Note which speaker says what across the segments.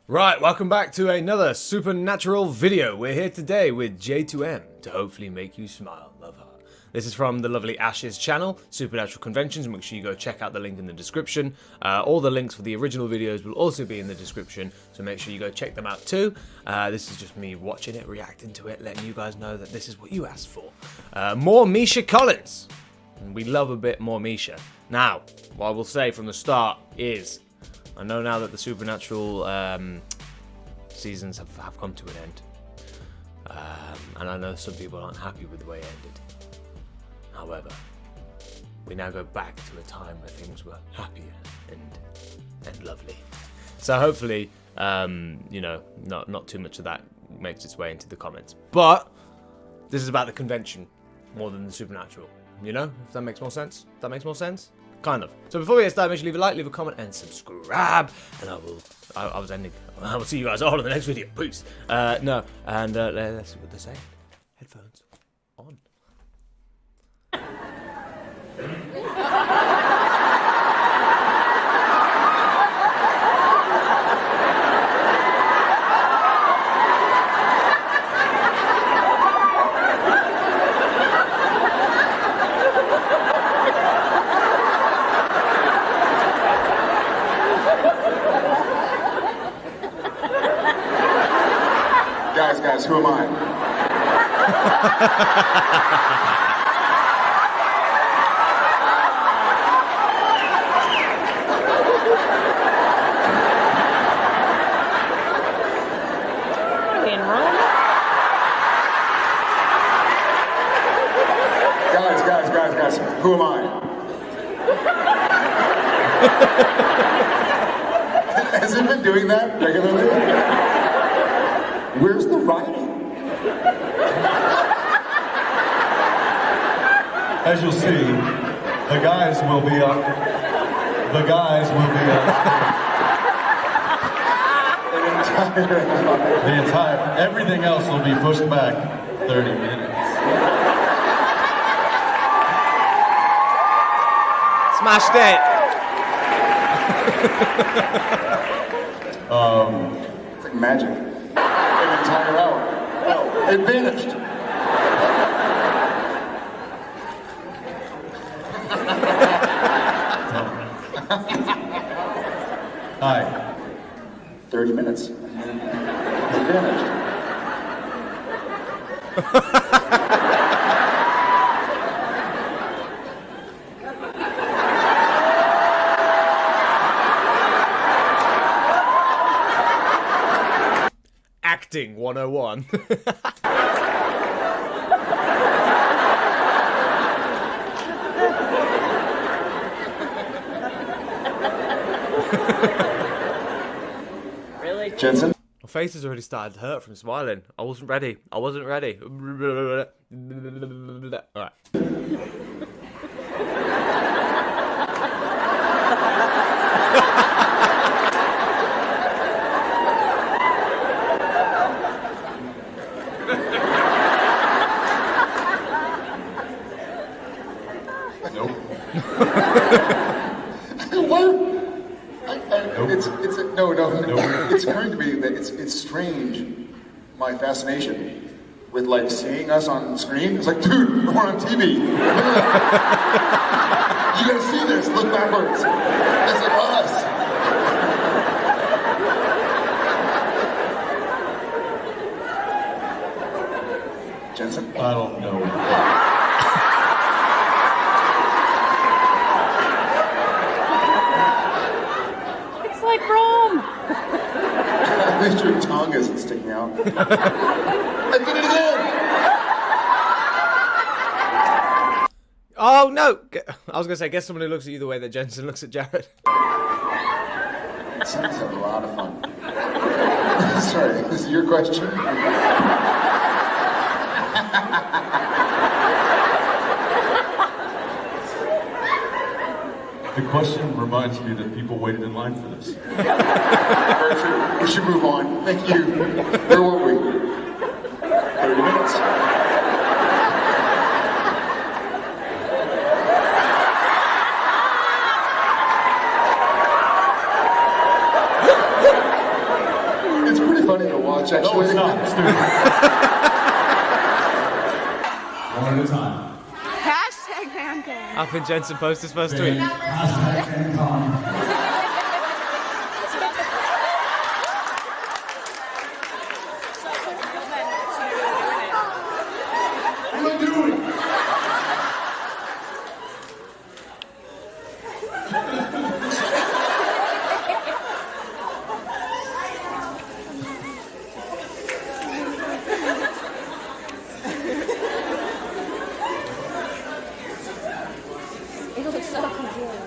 Speaker 1: Right, welcome back to another supernatural video. We're here today with J2M to hopefully make you smile. Love her. This is from the lovely Ash's channel, Supernatural Conventions. Make sure you go check out the link in the description. All the links for the original videos will also be in the description, so make sure you go check them out too. This is just me watching it, reacting to it, letting you guys know that this is what you asked for. More Misha Collins. We love a bit more Misha. Now, what I will say from the start is, I know now that the Supernatural seasons have come to an end. And I know some people aren't happy with the way it ended. However, we now go back to a time where things were happier and lovely. So hopefully, you know, not too much of that makes its way into the comments. But this is about the convention more than the Supernatural. You know, if that makes more sense? That makes more sense? Kind of. So before we get started, make sure you leave a like, leave a comment, and subscribe. And I was ending. I will see you guys all in the next video. Peace. Let's see what they're saying. Headphones on.
Speaker 2: Guys, who am I? Guys, who am I? Has it been doing that regularly? Where's the writing?
Speaker 3: As you'll see, the guys will be up. Everything else will be pushed back 30 minutes.
Speaker 1: Smashed it.
Speaker 2: It's like magic. An entire hour. It vanished.
Speaker 3: Hi.
Speaker 2: 30 minutes. It vanished.
Speaker 1: Acting 101.
Speaker 4: Really?
Speaker 2: Jensen?
Speaker 1: My face has already started to hurt from smiling. I wasn't ready. Alright.
Speaker 2: Nope. What? It's occurring to me that it's strange, my fascination with like seeing us on screen. It's like, dude, we're on TV. You gotta see this. Look backwards. It's like us. Jensen?
Speaker 3: I don't know.
Speaker 4: Like Rome.
Speaker 2: At least your tongue isn't sticking out. I did it again!
Speaker 1: Oh no! I was gonna say, guess someone who looks at you the way that Jensen looks at Jared.
Speaker 2: It seems like a lot of fun. Sorry, is it your question?
Speaker 3: The question reminds me that people waited in line for this.
Speaker 2: Very true. We should move on. Thank you. Where were we? 30 minutes. much, actually.
Speaker 3: No, it's not. It's stupid. One at a time.
Speaker 4: Hashtag FanCon.
Speaker 1: Up in Jensen post his first tweet.
Speaker 3: Hashtag FanCon. What am I doing?
Speaker 4: It looks so confusing.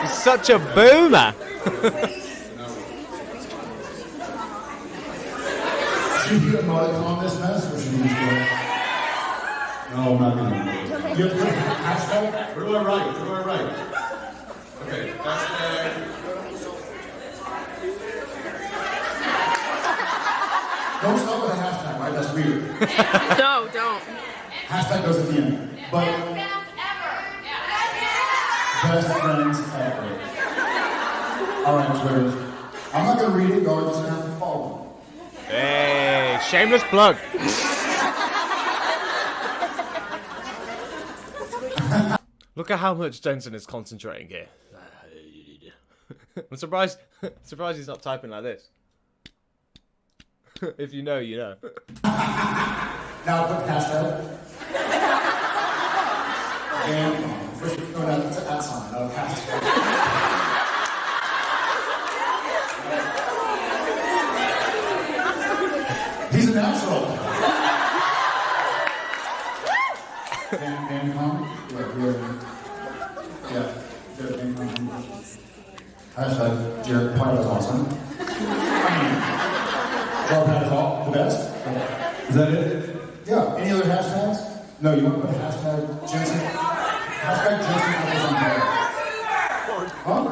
Speaker 1: He's such a boomer.
Speaker 3: Should you emoticon this mess, or should you just go? No, I'm not gonna. You have to hashtag? Where do I write? Where do I write? Okay, hashtag. Don't start with a hashtag, right? That's weird.
Speaker 4: No, don't.
Speaker 3: Hashtag goes at the end. But best friends ever. Alright, Twitter. I'm not gonna read it, y'all are just gonna have to follow.
Speaker 1: Hey, shameless plug. Look at how much Jensen is concentrating here. I'm surprised he's not typing like this. If you know, you know.
Speaker 3: Now put hashtag. And first, no, that's an at sign, not a hashtag. He's a natural. FanCon? Yeah, FanCon. Hashtag Jared Pine is awesome. Joe Pat is all the best. Is that it? Yeah. Any other hashtags? No, you want to put hashtag Jensen? Hashtag Jensen is on there. Huh?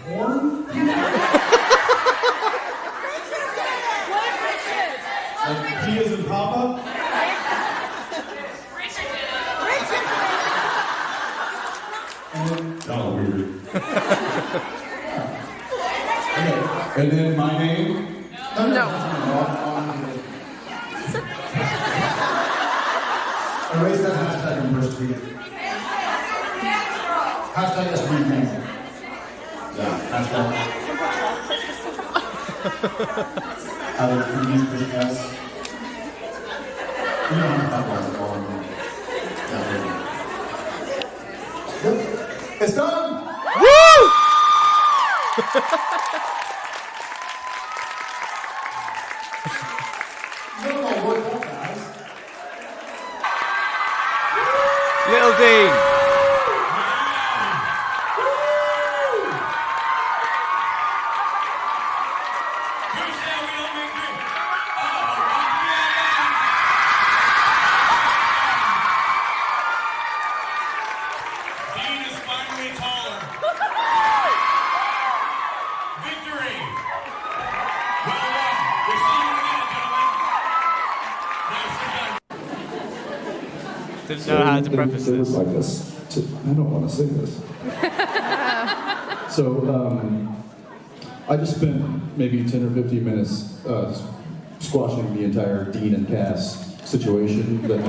Speaker 3: Porn? Like P as in Papa? Oh, weird. Okay. And then my name? No. Erase that hashtag and push tweet. Hashtag is my name. Yeah, hashtag. Alex, please push S. You don't have to talk about it all. It's done!
Speaker 1: Woo!
Speaker 3: No, work up, guys.
Speaker 1: Little Dean. Didn't know how to preface this.
Speaker 5: Like this. I don't want to say this. So, I just spent maybe 10 or 15 minutes squashing the entire Dean and Cass situation. But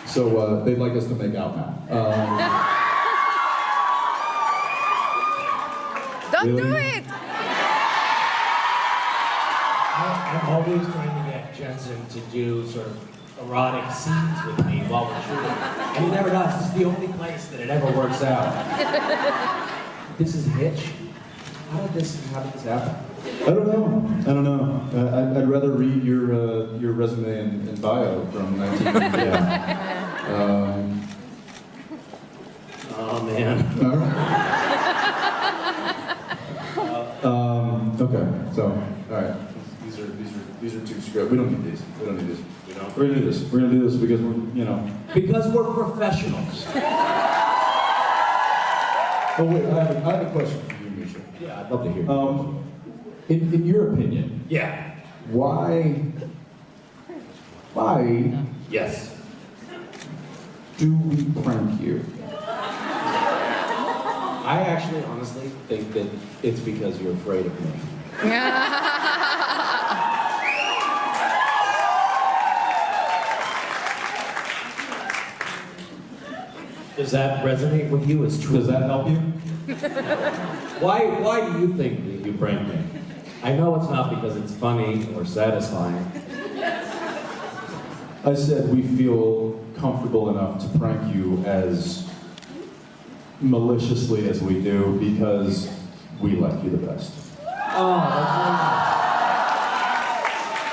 Speaker 5: so they'd like us to make out now.
Speaker 4: Don't
Speaker 5: Really?
Speaker 4: do it!
Speaker 6: I'm always trying to get Jensen to do sort of erotic scenes with me while we're shooting. And he never does. This is the only place that it ever works out. This is Hitch. How did this happen?
Speaker 5: I don't know. I'd rather read your resume and bio from 19.
Speaker 6: Oh man.
Speaker 5: All right. Okay. So, all right. These are two scripts. We don't need these. We don't need these.
Speaker 6: We don't.
Speaker 5: We're gonna do this. We're gonna do this because we're,
Speaker 6: Because we're professionals.
Speaker 5: Oh wait, I have a question for you, Misha.
Speaker 6: Yeah, I'd love to hear.
Speaker 5: In your opinion,
Speaker 6: Yeah.
Speaker 5: why
Speaker 6: Yes.
Speaker 5: do we prank you?
Speaker 6: I actually, honestly, think that it's because you're afraid of me. Does that resonate with you as true?
Speaker 5: Does that help you?
Speaker 6: Why do you think that you prank me? I know it's not because it's funny or satisfying.
Speaker 5: I said we feel comfortable enough to prank you as maliciously as we do because we like you the best.
Speaker 6: Oh,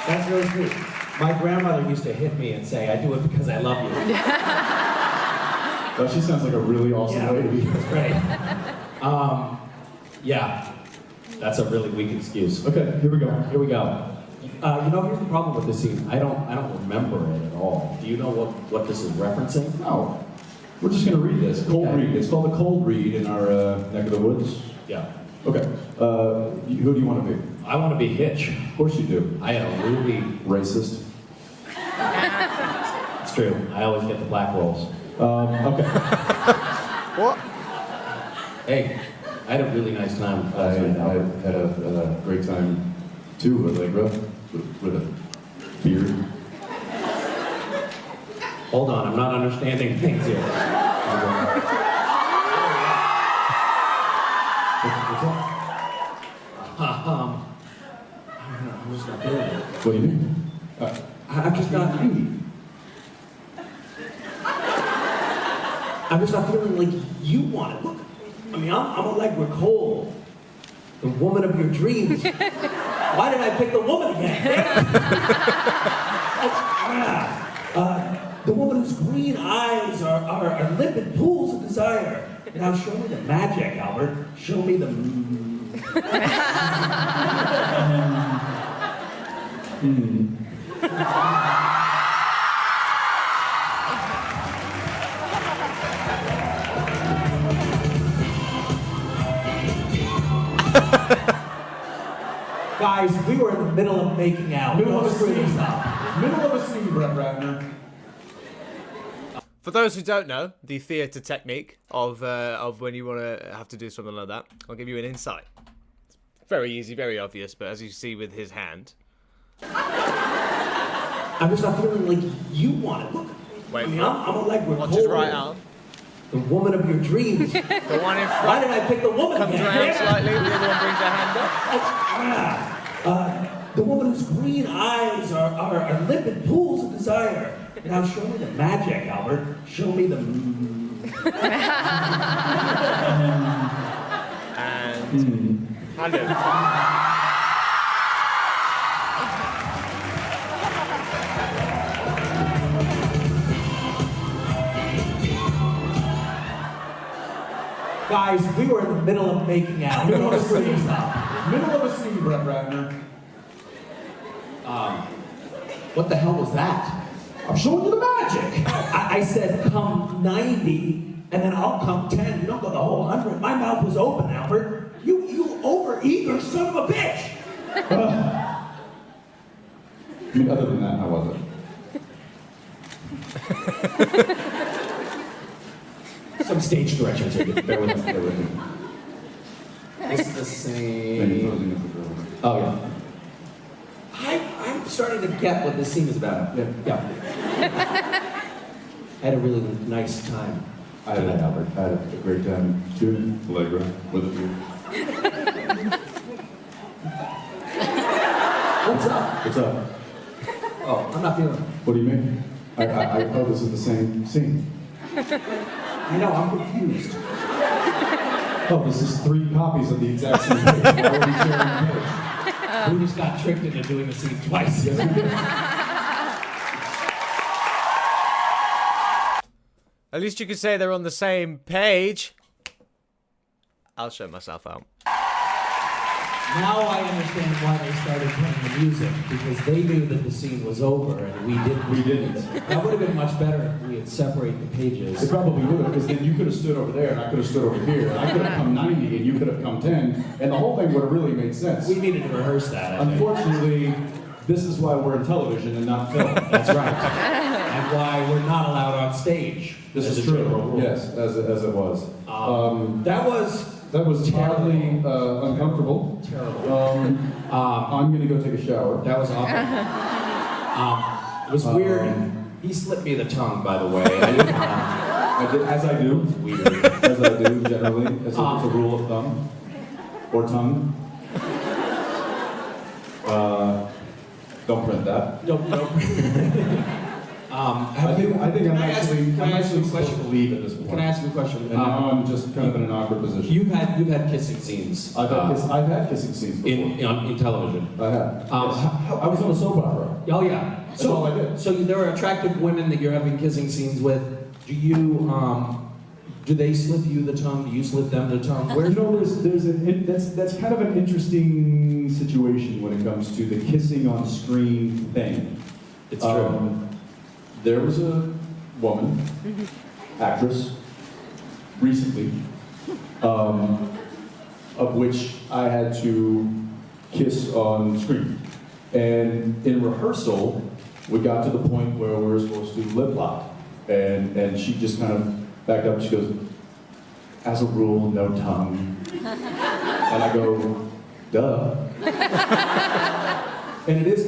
Speaker 6: that's really sweet. My grandmother used to hit me and say, I do it because I love you.
Speaker 5: Well, she sounds like a really awesome lady.
Speaker 6: That's great. Yeah, that's a really weak excuse.
Speaker 5: Okay, here we go.
Speaker 6: Here we go. Here's the problem with this scene. I don't remember it at all. Do you know what this is referencing?
Speaker 5: No, we're just gonna read this. Cold
Speaker 6: Okay.
Speaker 5: read. It's called a cold read in our neck of the woods.
Speaker 6: Yeah.
Speaker 5: Okay. Who do you want to be?
Speaker 6: I want to be Hitch.
Speaker 5: Of course you do.
Speaker 6: I am really...
Speaker 5: Racist.
Speaker 6: It's true. I always get the black rolls.
Speaker 5: Okay.
Speaker 1: What?
Speaker 6: Hey, I had a really nice time
Speaker 5: I
Speaker 6: last night.
Speaker 5: had a great time too, Allegra, with a beard.
Speaker 6: Hold on, I'm not understanding things here.
Speaker 5: What's up?
Speaker 6: I'm just not feeling it.
Speaker 5: What do you mean?
Speaker 6: I'm just not... I'm just not feeling like you want it. Look, I mean, I'm Allegra Cole, the woman of your dreams. Why did I pick the woman again? The woman whose green eyes are limpid pools of desire. Now show me the magic, Albert. Show me the... Guys, we were in the middle of making out.
Speaker 5: Middle of a
Speaker 6: Don't screw
Speaker 5: scene.
Speaker 6: this up.
Speaker 5: Middle of a scene, Brett Ratner.
Speaker 1: For those who don't know the theatre technique of when you want to have to do something like that, I'll give you an insight. It's very easy, very obvious, but as you see with his hand.
Speaker 6: I'm just not feeling like you want it. Look,
Speaker 1: Wait,
Speaker 6: I mean, I'm Allegra
Speaker 1: watch
Speaker 6: Cole,
Speaker 1: his right arm.
Speaker 6: the woman of your dreams.
Speaker 1: The one in
Speaker 6: Why
Speaker 1: front
Speaker 6: did I pick the woman
Speaker 1: comes
Speaker 6: again?
Speaker 1: around slightly, the other one brings their hand up.
Speaker 6: The woman whose green eyes are limpid pools of desire. Now show me the magic, Albert. Show me the...
Speaker 1: And hand him.
Speaker 6: Guys, we were in the middle of making out.
Speaker 5: Middle of a
Speaker 6: Don't screw
Speaker 5: scene.
Speaker 6: this up.
Speaker 5: Middle of a scene, Brett Ratner.
Speaker 6: What the hell was that?
Speaker 5: I'm showing you the magic.
Speaker 6: I said come 90, and then I'll come 10. You don't go the whole 100. My mouth was open, Albert. You over-eager son of a bitch.
Speaker 5: I mean, other than that, how was it?
Speaker 6: Some stage directions here. Bear with me. Bear with me. It's the same. Oh, yeah. I'm starting to get what this scene is about. Yeah. I had a really nice time.
Speaker 5: I had a great time too, Allegra, with you.
Speaker 6: What's up?
Speaker 5: What's up?
Speaker 6: Oh, I'm not feeling it.
Speaker 5: What do you mean? I this is the same scene.
Speaker 6: I know, I'm confused.
Speaker 5: Oh, this is 3 copies of the exact same page. Why are we sharing the page?
Speaker 6: We just got tricked into doing the scene twice.
Speaker 5: Yes, we did.
Speaker 1: At least you could say they're on the same page. I'll show myself out.
Speaker 6: Now I understand why they started playing the music, because they knew that the scene was over and we didn't.
Speaker 5: We didn't.
Speaker 6: That would have been much better if we had separated the pages.
Speaker 5: It probably would have, because then you could have stood over there and I could have stood over here, and I could have come 90 and you could have come 10, and the whole thing would have really made sense.
Speaker 6: We needed to rehearse that, I think.
Speaker 5: Unfortunately, this is why we're in television and not film.
Speaker 6: That's right. And why we're not allowed on stage.
Speaker 5: This
Speaker 6: as
Speaker 5: is
Speaker 6: a general
Speaker 5: true.
Speaker 6: rule.
Speaker 5: Yes, as it was.
Speaker 6: That was
Speaker 5: hardly uncomfortable.
Speaker 6: terrible.
Speaker 5: I'm gonna go take a shower.
Speaker 6: That was awful. It was weird. He slipped me the tongue, by the way. I didn't
Speaker 5: I did, as I do.
Speaker 6: weird.
Speaker 5: As I do generally, as if it's a rule of thumb or tongue. Don't print that.
Speaker 6: No.
Speaker 5: I think I'm actually supposed to leave at this point.
Speaker 6: Can I ask you a question?
Speaker 5: And now I'm just kind of in an awkward position.
Speaker 6: You've had kissing scenes.
Speaker 5: I've had kissing scenes before.
Speaker 6: in television.
Speaker 5: I have.
Speaker 6: Yes.
Speaker 5: I was on a soap opera.
Speaker 6: Oh yeah.
Speaker 5: That's all I did.
Speaker 6: So there are attractive women that you're having kissing scenes with. Do you do they slip you the tongue? Do you slip them the tongue?
Speaker 5: Where that's kind of an interesting situation when it comes to the kissing on screen thing.
Speaker 6: It's true.
Speaker 5: There was a woman, actress, recently, of which I had to kiss on screen. And in rehearsal, we got to the point where we were supposed to lip lock. And she just kind of backed up, she goes, as a rule, no tongue. And I go, duh. And it's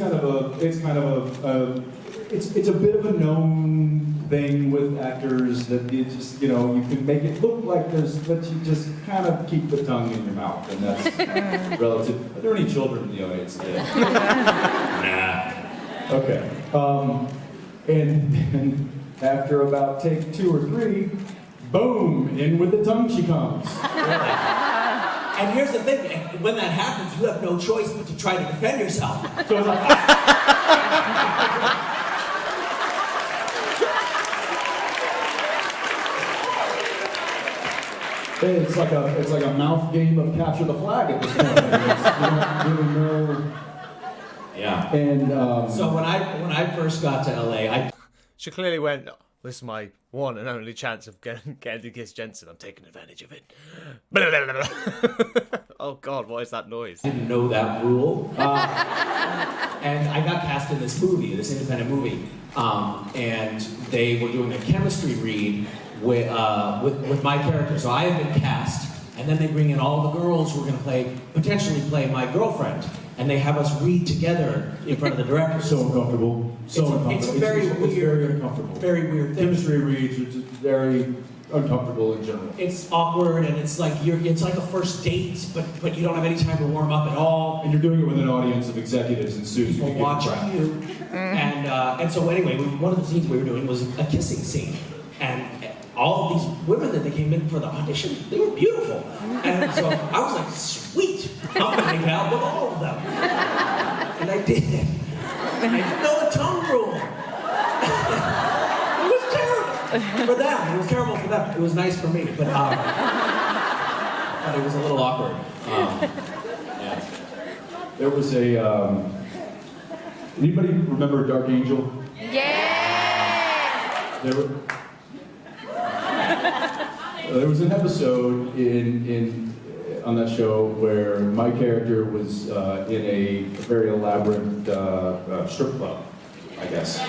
Speaker 5: a bit of a known thing with actors that you just, you can make it look like but you just kind of keep the tongue in your mouth, and that's relative. Are there any children in the audience today? Nah. Okay. And after about take 2 or 3, boom, in with the tongue she comes.
Speaker 6: And here's the thing, when that happens, you have no choice but to try to defend yourself.
Speaker 5: So it's like, it's like a mouth game of capture the flag at this point. You don't really know.
Speaker 6: Yeah.
Speaker 5: And
Speaker 6: So when I first got to LA,
Speaker 1: She clearly went, oh, this is my one and only chance of getting to kiss Jensen. I'm taking advantage of it. Oh God, what is that noise?
Speaker 6: didn't know that rule. And I got cast in this movie, this independent movie, and they were doing a chemistry read with my character. So I had been cast, and then they bring in all the girls who are going to potentially play my girlfriend, and they have us read together in front of the director.
Speaker 5: so uncomfortable. So uncomfortable.
Speaker 6: It's very weird.
Speaker 5: It's very uncomfortable.
Speaker 6: Very weird thing.
Speaker 5: Chemistry reads are just very uncomfortable in general.
Speaker 6: It's awkward, and it's like a first date, but you don't have any time to warm up at all.
Speaker 5: And you're doing it with an audience of executives in suits.
Speaker 6: People
Speaker 5: who give a
Speaker 6: watching
Speaker 5: crap.
Speaker 6: you. And so anyway, one of the scenes we were doing was a kissing scene. And all of these women that they came in for the audition, they were beautiful. And so I was like, sweet, I'm gonna make out with all of them. And I did. I didn't know the tongue rule. It was terrible for them. It was terrible for them. It was nice for me, but it was a little awkward. Yeah.
Speaker 5: There was a. Anybody remember Dark Angel?
Speaker 4: Yeah.
Speaker 5: There was an episode on that show where my character was in a very elaborate strip club, I guess,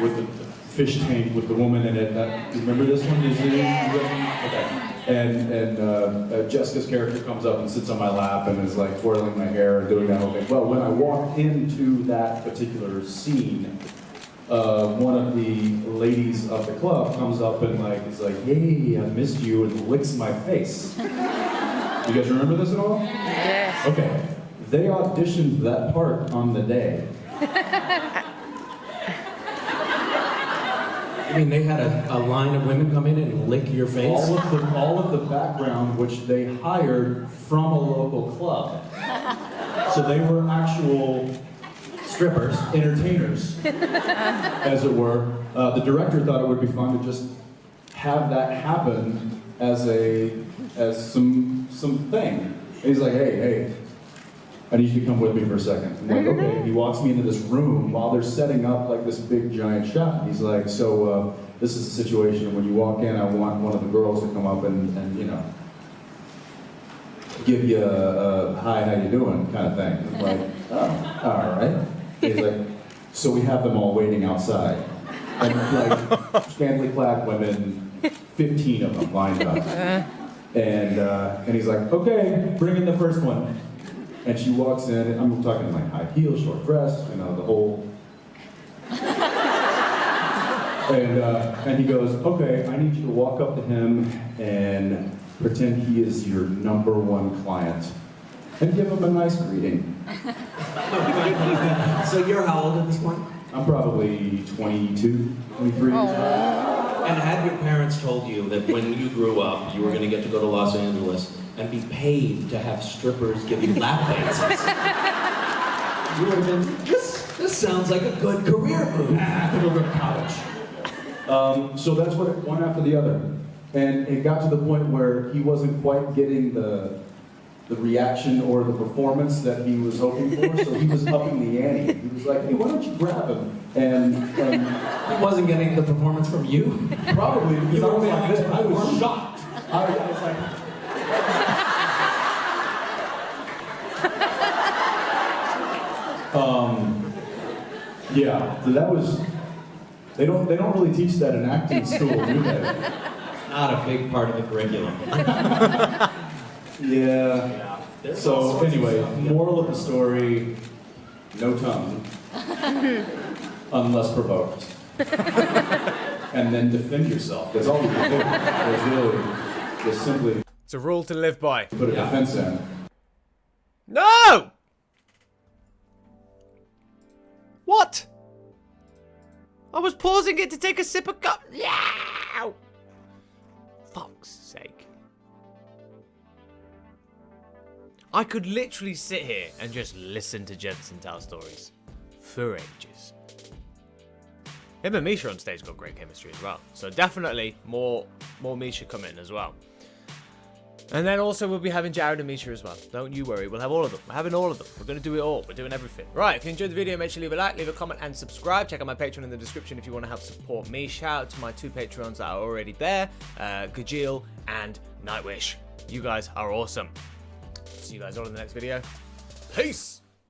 Speaker 5: with the fish tank with the woman in it. Do you remember this one? Okay. And Jessica's character comes up and sits on my lap and is like twirling my hair and doing that whole thing. Well, when I walked into that particular scene, one of the ladies of the club comes up and is like, "Hey, I missed you," and licks my face. You guys remember this at all?
Speaker 4: Yes.
Speaker 5: Okay. They auditioned that part on the day.
Speaker 6: I mean, they had a line of women come in and lick your face?
Speaker 5: All of the background, which they hired from a local club. So they were actual strippers, entertainers, as it were. The director thought it would be fun to just have that happen as some thing. And he's like, hey, I need you to come with me for a second. I'm like, okay. He walks me into this room while they're setting up like this big giant shot. He's like, so this is the situation. When you walk in, I want one of the girls to come up and you know, give you a hi, how you doing kind of thing. I'm like, oh, all right. He's like, so we have them all waiting outside. And like, scantily clad women, 15 of them lined up. And he's like, okay, bring in the first one. And she walks in, and I'm talking like high heels, short dress, you know, the whole. And he goes, okay, I need you to walk up to him and pretend he is your #1 client and give him a nice greeting.
Speaker 6: So you're how old at this point?
Speaker 5: I'm probably 22, 23.
Speaker 6: And had your parents told you that when you grew up, you were going to get to go to Los Angeles and be paid to have strippers give you lap dances, you would have been, this sounds like a good career move.
Speaker 5: I think I'll go to college. So that's what one after the other. And it got to the point where he wasn't quite getting the reaction or the performance that he was hoping for, so he was upping the ante. He was like, hey, why don't you grab him? And
Speaker 6: he wasn't getting the performance from you?
Speaker 5: Probably, because
Speaker 6: You
Speaker 5: I
Speaker 6: were
Speaker 5: was like
Speaker 6: failing
Speaker 5: this.
Speaker 6: to
Speaker 5: I was
Speaker 6: perform?
Speaker 5: shocked. I was like... Yeah, so that was... They don't really teach that in acting school, do they?
Speaker 6: Not a big part of the curriculum.
Speaker 5: Yeah. So anyway, moral of the story, no tongue, unless provoked. And then defend yourself. That's all you can do. It's really just simply
Speaker 1: It's a rule to live by.
Speaker 5: put a defense in.
Speaker 1: No! What? I was pausing it to take a sip of cup. Yeah! Fuck's sake. I could literally sit here and just listen to Jensen tell stories for ages. Him and Misha on stage got great chemistry as well. So definitely more Misha come in as well. And then also we'll be having Jared and Misha as well. Don't you worry, we'll have all of them. We're having all of them. We're going to do it all. We're doing everything. Right, if you enjoyed the video, make sure you leave a like, leave a comment, and subscribe. Check out my Patreon in the description if you want to help support me. Shout out to my 2 Patreons that are already there, Gajeel and Nightwish. You guys are awesome. See you guys all in the next video. Peace!